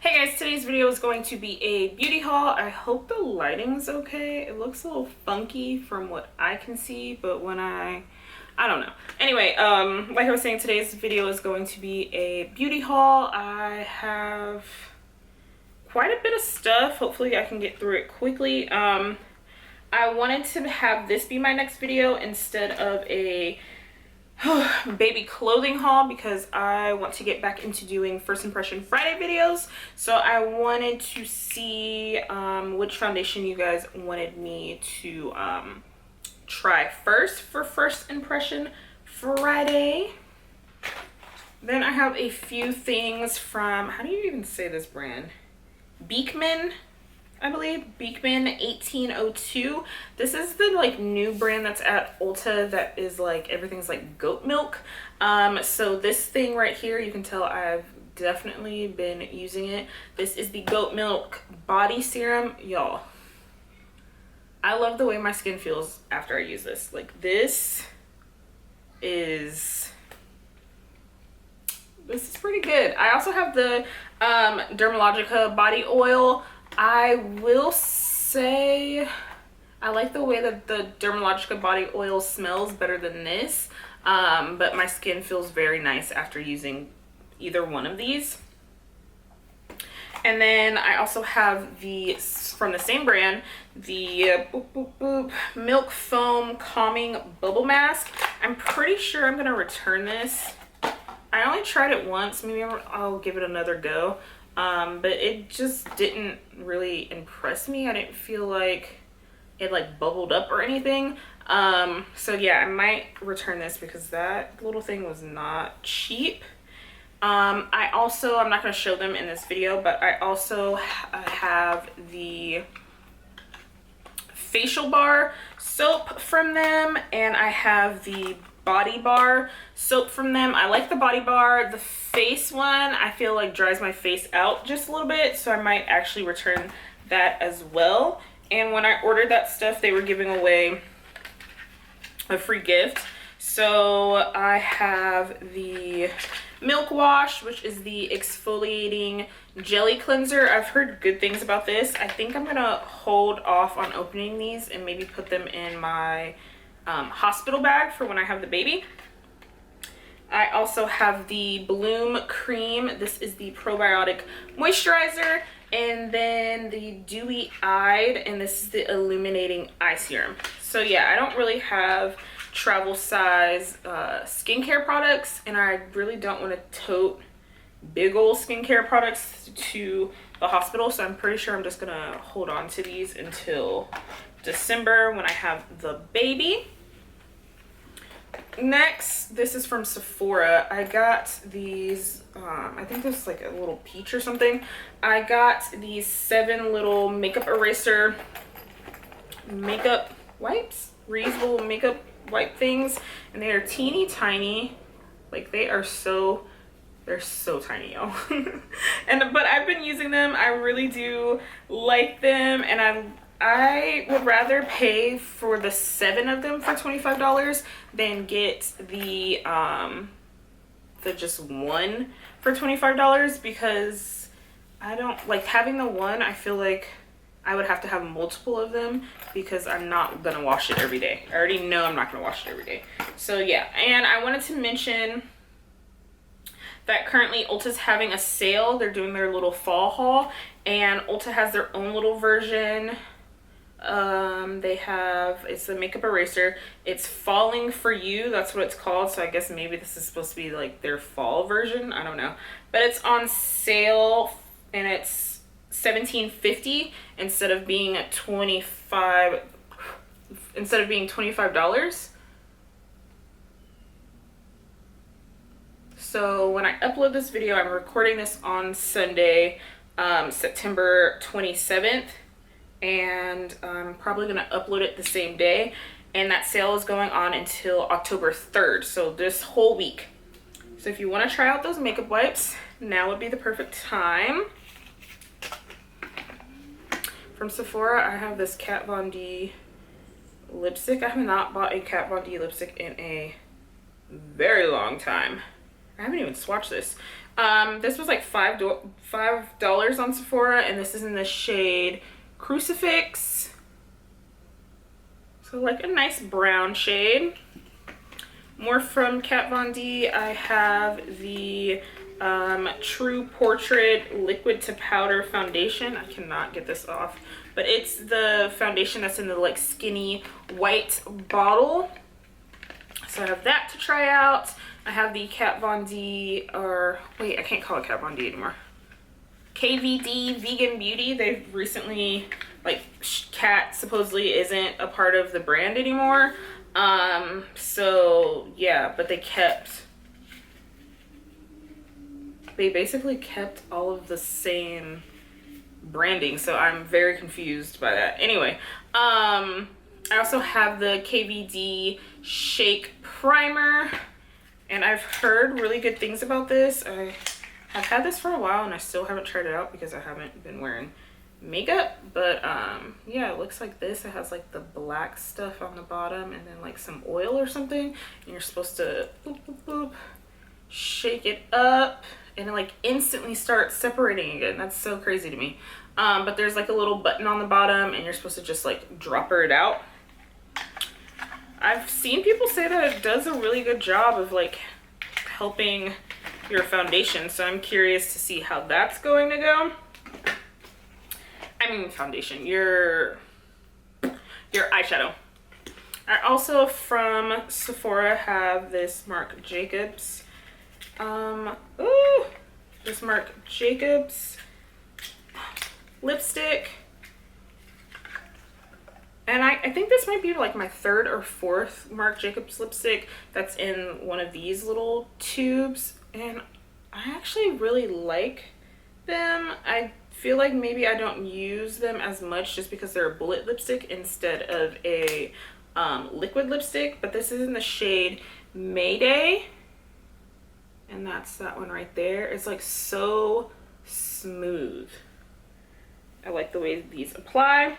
Hey guys, today's video is going to be a beauty haul. I hope the lighting's okay. It looks a little funky from what I can see, but when I don't know. Anyway, like I was saying, today's video is going to be a beauty haul. I have quite a bit of stuff. Hopefully I can get through it quickly. I wanted to have this be my next video instead of a baby clothing haul because I want to get back into doing first impression Friday videos. So I wanted to see which foundation you guys wanted me to try first for first impression Friday. Then I have a few things from, how do you even say this brand? Beekman, I believe. Beekman 1802. This is the like new brand that's at Ulta that is like everything's like goat milk. So this thing right here, you can tell I've definitely been using it. This is the goat milk body serum. Y'all, I love the way my skin feels after I use this. Like this is pretty good. I also have the Dermalogica body oil. I will say I like the way that the Dermalogica body oil smells better than this, but my skin feels very nice after using either one of these. And then I also have the, from the same brand, the Milk Foam Calming Bubble Mask. I'm pretty sure I'm going to return this. I only tried it once. Maybe I'll give it another go. But it just didn't really impress me. I didn't feel like it like bubbled up or anything. So yeah, I might return this because that little thing was not cheap. I'm not going to show them in this video, but I also have the facial bar soap from them, and I have the body bar soap from them. I like the body bar. The face one I feel like dries my face out just a little bit, so I might actually return that as well. And when I ordered that stuff, they were giving away a free gift. So I have the Milk Wash, which is the exfoliating jelly cleanser. I've heard good things about this. I think I'm gonna hold off on opening these and maybe put them in my hospital bag for when I have the baby. I also have the Bloom Cream. This is the probiotic moisturizer, and then the Dewy Eyed, and this is the illuminating eye serum. So yeah, I don't really have travel size skincare products, and I really don't want to tote big old skincare products to the hospital, so I'm pretty sure I'm just gonna hold on to these until December when I have the baby. Next, this is from Sephora. I got these, I think this is like a little peach or something. I got these 7 little makeup eraser makeup wipes, reusable makeup wipe things, and they are teeny tiny. Like they're so tiny, y'all. But I've been using them. I really do like them, and I would rather pay for the 7 of them for $25 than get the just one for $25, because I don't like having the one. I feel like I would have to have multiple of them because I'm not gonna wash it every day. I already know I'm not gonna wash it every day. So yeah, and I wanted to mention that currently Ulta's having a sale. They're doing their little fall haul, and Ulta has their own little version. It's a makeup eraser. It's Falling For You, that's what it's called. So I guess maybe this is supposed to be like their fall version, I don't know, but it's on sale and it's $17.50 instead of being $25. So when I upload this video, I'm recording this on Sunday, September 27th, and I'm probably going to upload it the same day, and that sale is going on until October 3rd, so this whole week. So if you want to try out those makeup wipes, now would be the perfect time. From Sephora, I have this Kat Von D lipstick. I have not bought a Kat Von D lipstick in a very long time. I haven't even swatched this. This was like $5 on Sephora, and this is in the shade Crucifix. So like a nice brown shade. More from Kat Von D. I have the True Portrait Liquid to Powder Foundation. I cannot get this off, but it's the foundation that's in the like skinny white bottle. So I have that to try out. I have the Kat Von D, or wait, I can't call it Kat Von D anymore. KVD Vegan Beauty. They've recently, like, Kat supposedly isn't a part of the brand anymore. So yeah, but they basically kept all of the same branding, so I'm very confused by that. Anyway, I also have the KVD Shake Primer, and I've heard really good things about this. I have had this for a while and I still haven't tried it out because I haven't been wearing makeup, but yeah, it looks like this. It has like the black stuff on the bottom and then like some oil or something, and you're supposed to boop, boop, boop, shake it up and it like instantly starts separating again. That's so crazy to me. But there's like a little button on the bottom and you're supposed to just like drop it out. I've seen people say that it does a really good job of like helping your foundation, so I'm curious to see how that's going to go. I mean foundation, your eyeshadow. I also from Sephora have this Marc Jacobs this Marc Jacobs lipstick, and I think this might be like my third or fourth Marc Jacobs lipstick that's in one of these little tubes, and I actually really like them. I feel like maybe I don't use them as much just because they're a bullet lipstick instead of a liquid lipstick, but this is in the shade Mayday, and that's that one right there. It's like so smooth. I like the way these apply.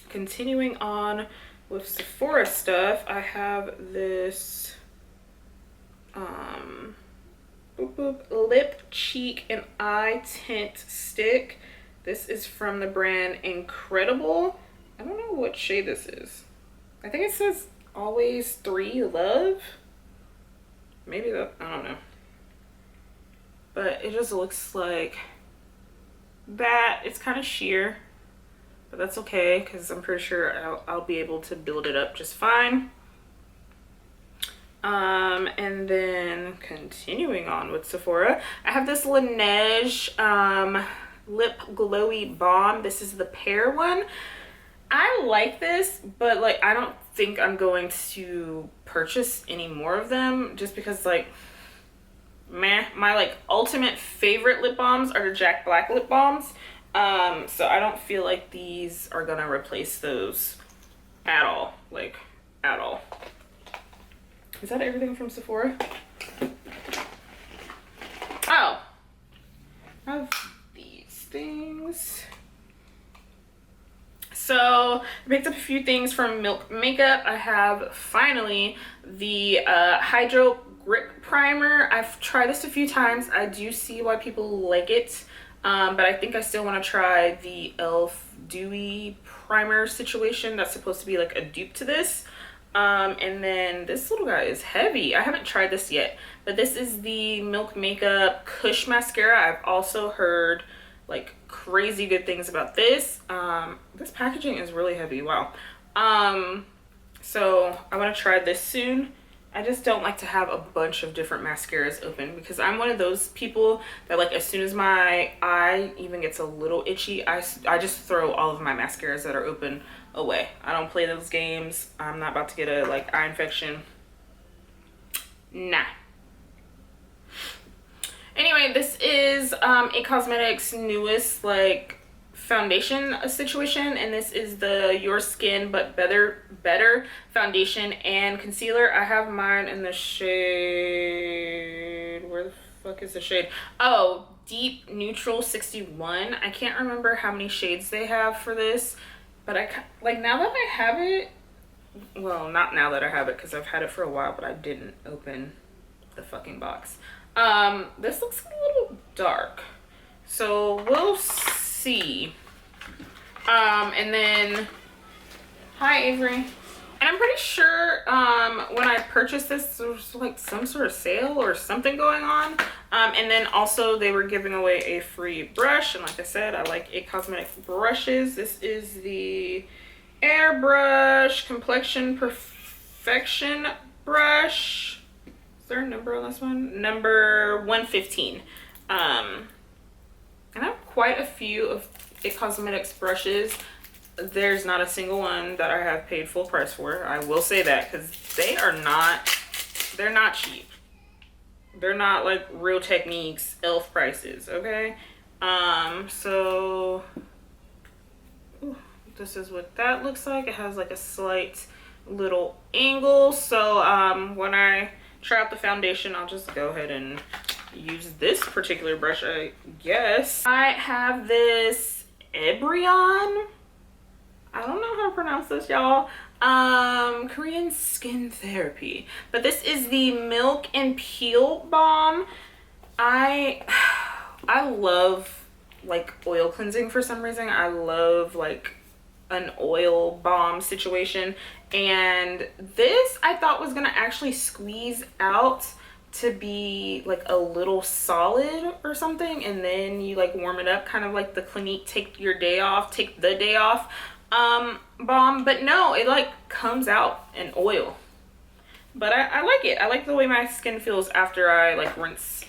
Continuing on with Sephora stuff, I have this boop, boop, lip, cheek, and eye tint stick. This is from the brand Incredible. I don't know what shade this is. I think it says Always 3 Love. Maybe that, I don't know. But it just looks like that. It's kind of sheer, but that's okay because I'm pretty sure I'll be able to build it up just fine. And then continuing on with Sephora, I have this Laneige lip glowy balm. This is the pear one. I like this, but like I don't think I'm going to purchase any more of them just because like meh, my like ultimate favorite lip balms are the Jack Black lip balms. So I don't feel like these are gonna replace those at all, like at all. Is that everything from Sephora? Oh, I have these things. So I picked up a few things from Milk Makeup. I have finally the Hydro Grip Primer. I've tried this a few times. I do see why people like it, but I think I still want to try the e.l.f. Dewy Primer situation. That's supposed to be like a dupe to this. And then this little guy is heavy. I haven't tried this yet, but this is the Milk Makeup Kush Mascara. I've also heard like crazy good things about this. This packaging is really heavy. Wow. So I want to try this soon. I just don't like to have a bunch of different mascaras open because I'm one of those people that like as soon as my eye even gets a little itchy, I just throw all of my mascaras that are open away. I don't play those games. I'm not about to get a like eye infection. Nah. Anyway, this is It Cosmetics' newest like foundation situation, and this is the Your Skin But Better foundation and concealer. I have mine in the shade, where the fuck is the shade? Oh, Deep Neutral 61. I can't remember how many shades they have for this, but I like now that I have it, well, not now that I have it because I've had it for a while, but I didn't open the fucking box. This looks a little dark, so we'll see. And then, hi Avery. And I'm pretty sure when I purchased this, there was like some sort of sale or something going on. And then also they were giving away a free brush. And like I said, I like @cosmetics brushes. This is the Airbrush Complexion Perfection Brush. Is there a number on this one? Number 115. And I have quite a few of @cosmetics brushes. There's not a single one that I have paid full price for. I will say that, because they're not cheap. They're not like Real Techniques elf prices, okay? So ooh, this is what that looks like. It has like a slight little angle. So when I try out the foundation, I'll just go ahead and use this particular brush, I guess. I have this Erin. I don't know how to pronounce this, y'all. Korean Skin Therapy. But this is the Milk and Peel Balm. I love like oil cleansing for some reason. I love like an oil balm situation. And this I thought was gonna actually squeeze out to be like a little solid or something, and then you like warm it up, kind of like the Clinique take the day off balm. But no, it like comes out in oil. But I like it. I like the way my skin feels after I like rinse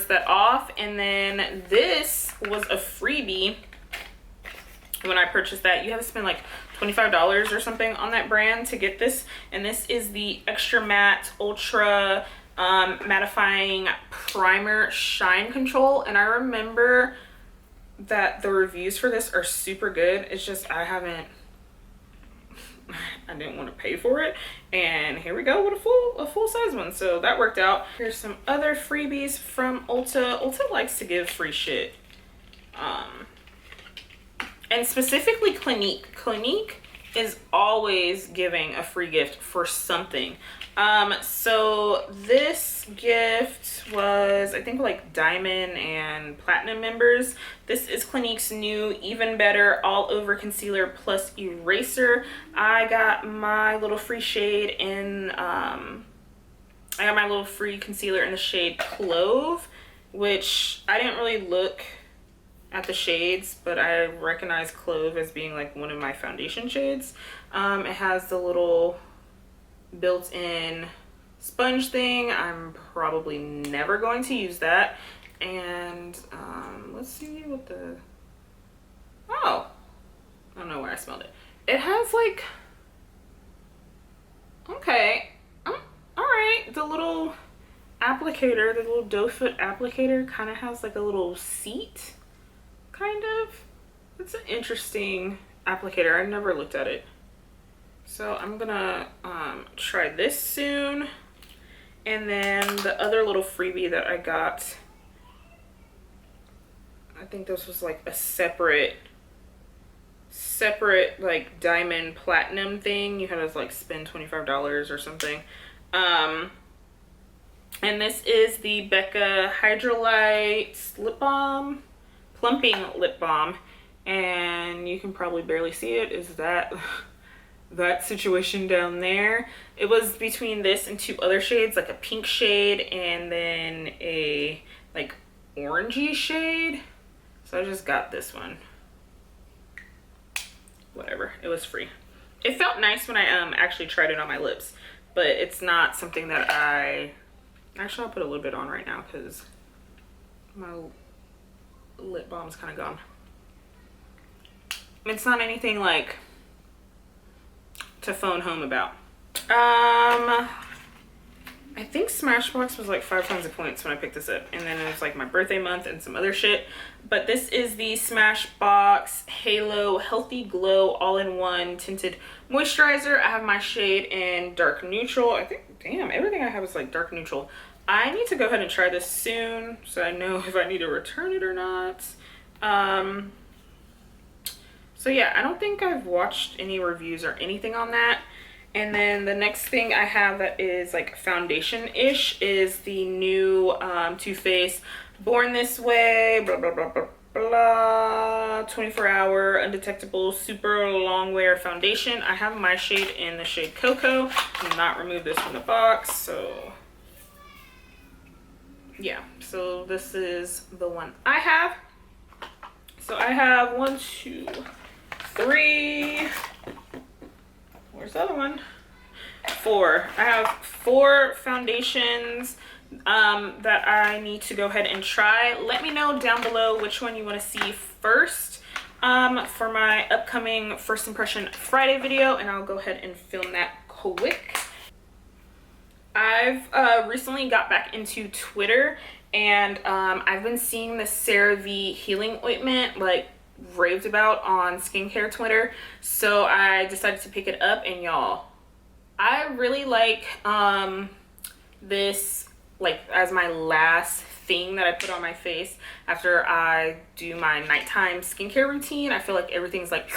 that off. And then this was a freebie when I purchased that. You have to spend like $25 or something on that brand to get this. And this is the Extra Matte Ultra Mattifying Primer Shine Control. And I remember that the reviews for this are super good. It's just I didn't want to pay for it, and here we go with a full size one, so that worked out. Here's some other freebies from Ulta. Ulta likes to give free shit, and specifically Clinique is always giving a free gift for something. So this gift was, I think, like diamond and platinum members. This is Clinique's new Even Better All Over Concealer Plus Eraser. I got my little free shade in, I got my little free concealer in the shade Clove, which I didn't really look at the shades, but I recognize Clove as being like one of my foundation shades. It has the little built-in sponge thing. I'm probably never going to use that. And let's see what the, oh, I don't know where I smelled it. It has like, okay, all right, the little applicator, the little doe foot applicator kind of has like a little seat, kind of. It's an interesting applicator. I've never looked at it. So I'm gonna try this soon. And then the other little freebie that I got, I think this was like a separate like diamond platinum thing. You had to like spend $25 or something. And this is the Becca Hydrolite Lip Balm, Plumping Lip Balm. And you can probably barely see it, is that situation down there. It was between this and two other shades, like a pink shade and then a like orangey shade. So I just got this one. Whatever, it was free. It felt nice when I actually tried it on my lips, but it's not something that actually, I'll put a little bit on right now because my lip balm's kind of gone. It's not anything like to phone home about. I think Smashbox was like 5 times the points when I picked this up, and then it was like my birthday month and some other shit. But this is the Smashbox Halo Healthy Glow All-in-One Tinted Moisturizer. I have my shade in dark neutral. I think, damn, everything I have is like dark neutral. I need to go ahead and try this soon so I know if I need to return it or not. So yeah, I don't think I've watched any reviews or anything on that. And then the next thing I have that is like foundation-ish is the new Too Faced Born This Way, blah, blah, blah, blah, blah, 24-hour undetectable super long wear foundation. I have my shade in the shade Cocoa. Do not remove this from the box. So yeah, so this is the one I have. So I have 1, 2, 3. Where's the other one? 4. I have 4 foundations that I need to go ahead and try. Let me know down below which one you want to see first for my upcoming First Impression Friday video, and I'll go ahead and film that quick. I've recently got back into Twitter, and I've been seeing the CeraVe healing ointment like raved about on skincare Twitter, so I decided to pick it up. And y'all, I really like this like as my last thing that I put on my face after I do my nighttime skincare routine. I feel like everything's like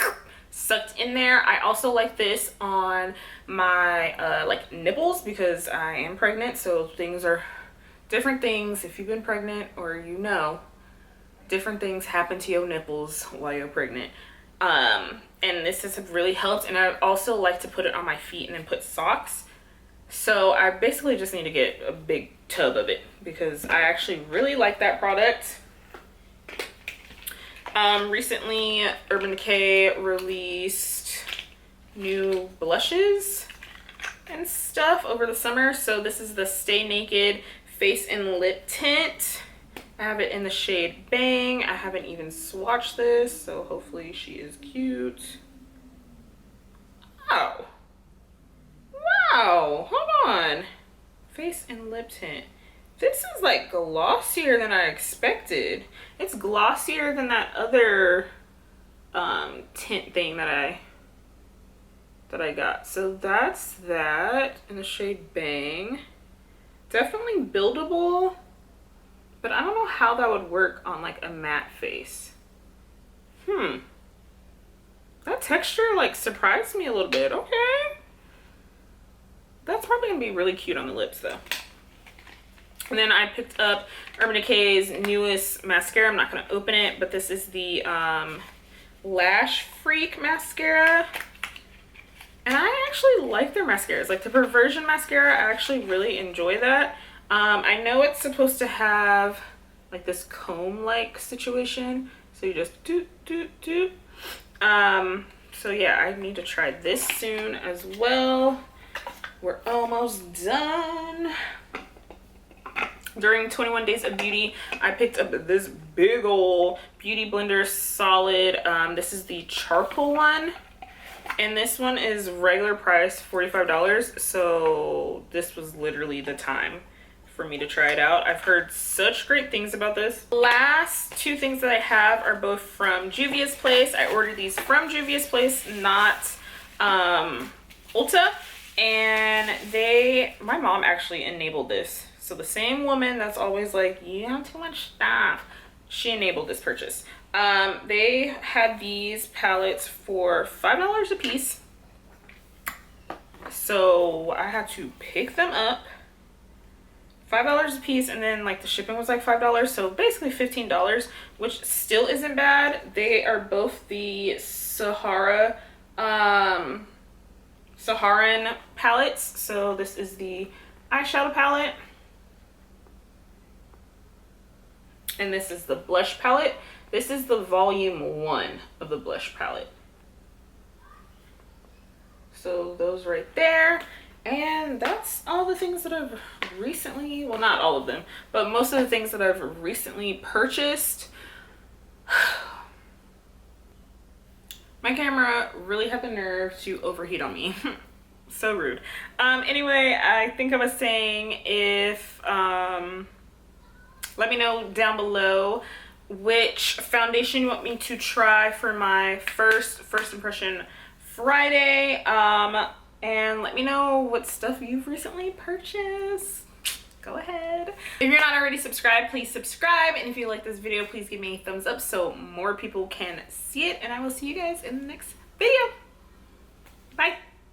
sucked in there. I also like this on my like nipples because I am pregnant, so things are different things. If you've been pregnant, or you know, different things happen to your nipples while you're pregnant. And this has really helped. And I also like to put it on my feet and then put socks. So I basically just need to get a big tub of it because I actually really like that product. Recently Urban Decay released new blushes and stuff over the summer. So this is the Stay Naked Face and Lip Tint. I have it in the shade Bang. I haven't even swatched this, so hopefully she is cute. Oh. Wow, hold on. Face and lip tint. This is like glossier than I expected. It's glossier than that other tint thing that I got. So that's that in the shade Bang. Definitely buildable, but I don't know how that would work on like a matte face. That texture like surprised me a little bit. Okay. That's probably gonna be really cute on the lips though. And then I picked up Urban Decay's newest mascara. I'm not gonna open it, but this is the Lash Freak mascara. And I actually like their mascaras. Like the Perversion mascara, I actually really enjoy that. I know it's supposed to have like this comb-like situation. So you just do. So yeah, I need to try this soon as well. We're almost done. During 21 Days of Beauty, I picked up this big ol' Beauty Blender Solid. This is the charcoal one. And this one is regular price, $45. So this was literally the time for me to try it out. I've heard such great things about this. Last 2 things that I have are both from Juvia's Place. I ordered these from Juvia's Place, not Ulta. And my mom actually enabled this. So the same woman that's always like, you have too much stuff, she enabled this purchase. They had these palettes for $5 a piece. So I had to pick them up. $5 a piece, and then like the shipping was like $5. So basically $15, which still isn't bad. They are both the Saharan palettes. So this is the eyeshadow palette, and this is the blush palette. This is the volume 1 of the blush palette. So those right there. And that's all the things that I've recently, well, not all of them, but most of the things that I've recently purchased. My camera really had the nerve to overheat on me. So rude. Anyway, I think I was saying if, let me know down below which foundation you want me to try for my first impression Friday. And let me know what stuff you've recently purchased. Go ahead. If you're not already subscribed, please subscribe. And if you like this video, please give me a thumbs up so more people can see it. And I will see you guys in the next video. Bye.